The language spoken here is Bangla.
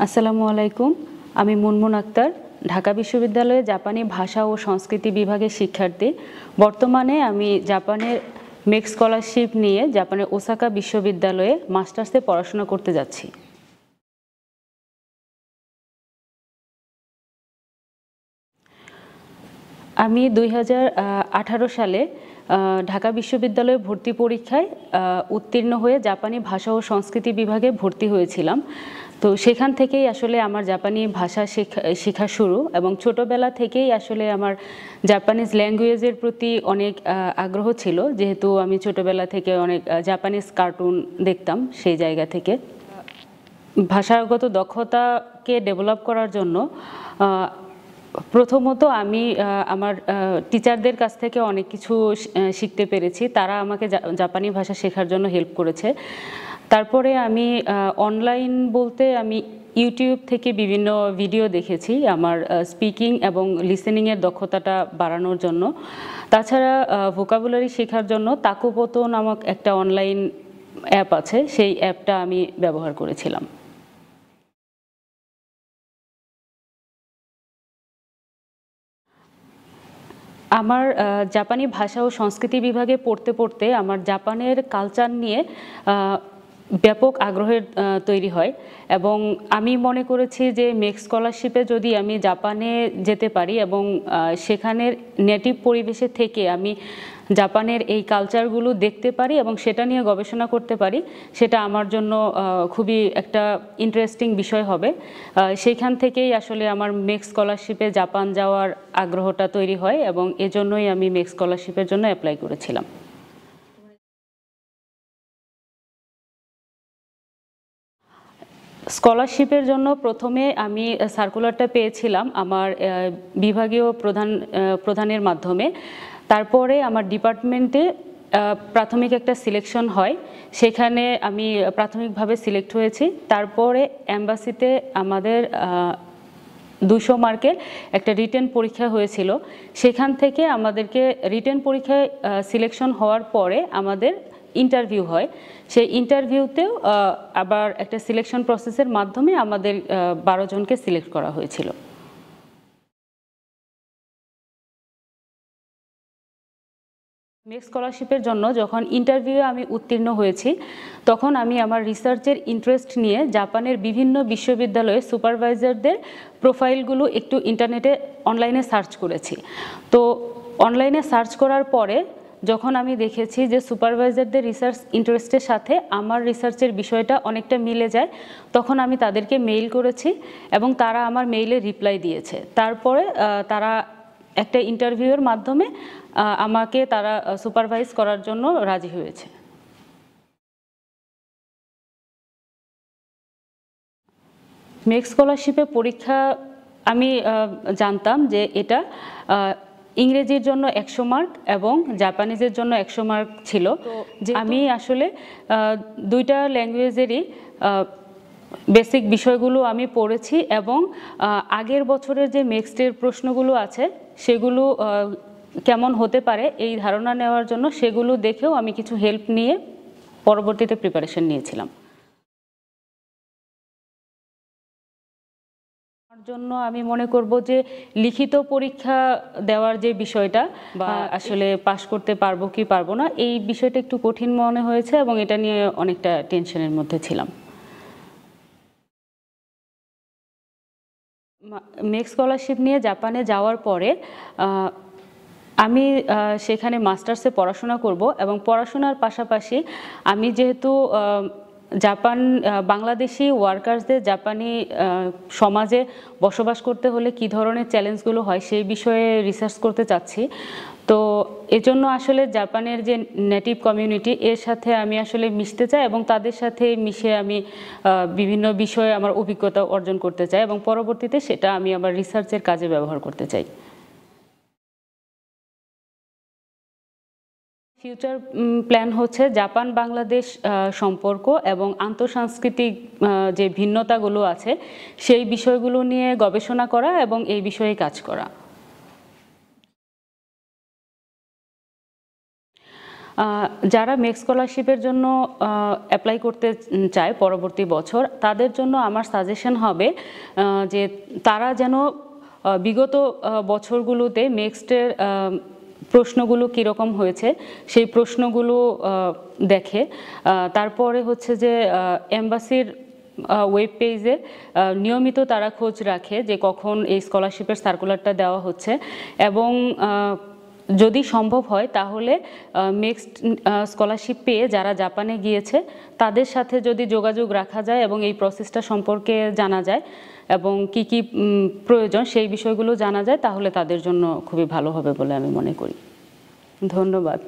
আসসালামু আলাইকুম। আমি মুনমুন আক্তার, ঢাকা বিশ্ববিদ্যালয়ে জাপানি ভাষা ও সংস্কৃতি বিভাগের শিক্ষার্থী। বর্তমানে আমি জাপানের মেক স্কলারশিপ নিয়ে জাপানের ওসাকা বিশ্ববিদ্যালয়ে মাস্টার্সে পড়াশোনা করতে যাচ্ছি। আমি 2018 সালে ঢাকা বিশ্ববিদ্যালয়ে ভর্তি পরীক্ষায় উত্তীর্ণ হয়ে জাপানি ভাষা ও সংস্কৃতি বিভাগে ভর্তি হয়েছিলাম। তো সেখান থেকেই আসলে আমার জাপানি ভাষা শেখা শুরু, এবং ছোটবেলা থেকেই আসলে আমার জাপানিজ ল্যাঙ্গুয়েজের প্রতি অনেক আগ্রহ ছিল, যেহেতু আমি ছোটবেলা থেকে অনেক জাপানিজ কার্টুন দেখতাম। সেই জায়গা থেকে ভাষাগত দক্ষতাকে ডেভেলপ করার জন্য প্রথমত আমি আমার টিচারদের কাছ থেকে অনেক কিছু শিখতে পেরেছি। তারা আমাকে জাপানি ভাষা শেখার জন্য হেল্প করেছে। তারপরে আমি অনলাইন বলতে আমি ইউটিউব থেকে বিভিন্ন ভিডিও দেখেছি আমার স্পিকিং এবং লিসেনিংয়ের দক্ষতাটা বাড়ানোর জন্য। তাছাড়া ভোকাবুলারি শেখার জন্য তাকুপোতো নামক একটা অনলাইন অ্যাপ আছে, সেই অ্যাপটা আমি ব্যবহার করেছিলাম। আমার জাপানি ভাষা ও সংস্কৃতি বিভাগে পড়তে পড়তে আমার জাপানের কালচার নিয়ে ব্যাপক আগ্রহের তৈরি হয়, এবং আমি মনে করেছি যে মেক স্কলারশিপে যদি আমি জাপানে যেতে পারি এবং সেখানের নেটিভ পরিবেশে থেকে আমি জাপানের এই কালচারগুলো দেখতে পারি এবং সেটা নিয়ে গবেষণা করতে পারি, সেটা আমার জন্য খুবই একটা ইন্টারেস্টিং বিষয় হবে। সেইখান থেকেই আসলে আমার মেক স্কলারশিপে জাপান যাওয়ার আগ্রহটা তৈরি হয়, এবং এজন্যই আমি মেক স্কলারশিপের জন্য অ্যাপ্লাই করেছিলাম। স্কলারশিপের জন্য প্রথমে আমি সার্কুলারটা পেয়েছিলাম আমার বিভাগীয় প্রধানের মাধ্যমে। তারপরে আমার ডিপার্টমেন্টে প্রাথমিক একটা সিলেকশন হয়, সেখানে আমি প্রাথমিকভাবে সিলেক্ট হয়েছি। তারপরে এম্বাসিতে আমাদের 200 মার্কের একটা রিটেন পরীক্ষা হয়েছিল। সেখান থেকে আমাদেরকে রিটেন পরীক্ষায় সিলেকশন হওয়ার পরে আমাদের ইন্টারভিউ হয়। সেই ইন্টারভিউতেও আবার একটা সিলেকশন প্রসেসের মাধ্যমে আমাদের 12 জনকে সিলেক্ট করা হয়েছিল। মেক স্কলারশিপের জন্য যখন ইন্টারভিউয়ে আমি উত্তীর্ণ হয়েছি, তখন আমি আমার রিসার্চের ইন্টারেস্ট নিয়ে জাপানের বিভিন্ন বিশ্ববিদ্যালয়ে সুপারভাইজারদের প্রোফাইলগুলো একটু ইন্টারনেটে অনলাইনে সার্চ করেছি। তো অনলাইনে সার্চ করার পরে যখন আমি দেখেছি যে সুপারভাইজারদের রিসার্চ ইন্টারেস্টের সাথে আমার রিসার্চের বিষয়টা অনেকটা মিলে যায়, তখন আমি তাদেরকে মেইল করেছি এবং তারা আমার মেইলে রিপ্লাই দিয়েছে। তারপরে তারা একটা ইন্টারভিউয়ের মাধ্যমে আমাকে তারা সুপারভাইজ করার জন্য রাজি হয়েছে। মেক স্কলারশিপে পরীক্ষা আমি জানতাম যে এটা ইংরেজির জন্য 100 মার্ক এবং জাপানিজের জন্য 100 মার্ক ছিল। যে আমি আসলে দুইটা ল্যাঙ্গুয়েজেরই বেসিক বিষয়গুলো আমি পড়েছি, এবং আগের বছরের যে নেক্সটের প্রশ্নগুলো আছে সেগুলো কেমন হতে পারে এই ধারণা নেওয়ার জন্য সেগুলো দেখেও আমি কিছু হেল্প নিয়ে পরবর্তীতে প্রিপারেশন নিয়েছিলাম। আমার জন্য আমি মনে করব যে লিখিত পরীক্ষা দেওয়ার যে বিষয়টা বা আসলে পাশ করতে পারবো কি পারবো না, এই বিষয়টা একটু কঠিন মনে হয়েছে এবং এটা নিয়ে অনেকটা টেনশনের মধ্যে ছিলাম। মেক স্কলারশিপ নিয়ে জাপানে যাওয়ার পরে আমি সেখানে মাস্টার্সে পড়াশোনা করব, এবং পড়াশোনার পাশাপাশি আমি যেহেতু বাংলাদেশি ওয়ার্কার্সদের জাপানি সমাজে বসবাস করতে হলে কী ধরনের চ্যালেঞ্জগুলো হয় সেই বিষয়ে রিসার্চ করতে চাচ্ছি। তো এজন্য আসলে জাপানের যে নেটিভ কমিউনিটি এর সাথে আমি আসলে মিশতে চাই, এবং তাদের সাথে মিশে আমি বিভিন্ন বিষয়ে আমার অভিজ্ঞতা অর্জন করতে চাই, এবং পরবর্তীতে সেটা আমি আমার রিসার্চের কাজে ব্যবহার করতে চাই। ফিউচার প্ল্যান হচ্ছে জাপান বাংলাদেশ সম্পর্ক এবং আন্তঃসাংস্কৃতিক যে ভিন্নতাগুলো আছে সেই বিষয়গুলো নিয়ে গবেষণা করা এবং এই বিষয়ে কাজ করা। যারা মেক স্কলারশিপের জন্য অ্যাপ্লাই করতে চায় পরবর্তী বছর, তাদের জন্য আমার সাজেশন হবে যে তারা যেন বিগত বছরগুলোতে মেক্সটের প্রশ্নগুলো কীরকম হয়েছে সেই প্রশ্নগুলো দেখে। তারপরে হচ্ছে যে এম্বাসির ওয়েব পেজে নিয়মিত তারা খোঁজ রাখে যে কখন এই স্কলারশিপের সার্কুলারটা দেওয়া হচ্ছে, এবং যদি সম্ভব হয় তাহলে মিক্সড স্কলারশিপ পেয়ে যারা জাপানে গিয়েছে তাদের সাথে যদি যোগাযোগ রাখা যায় এবং এই প্রসেসটা সম্পর্কে জানা যায় এবং কি কি প্রয়োজন সেই বিষয়গুলো জানা যায়, তাহলে তাদের জন্য খুবই ভালো হবে বলে আমি মনে করি। ধন্যবাদ।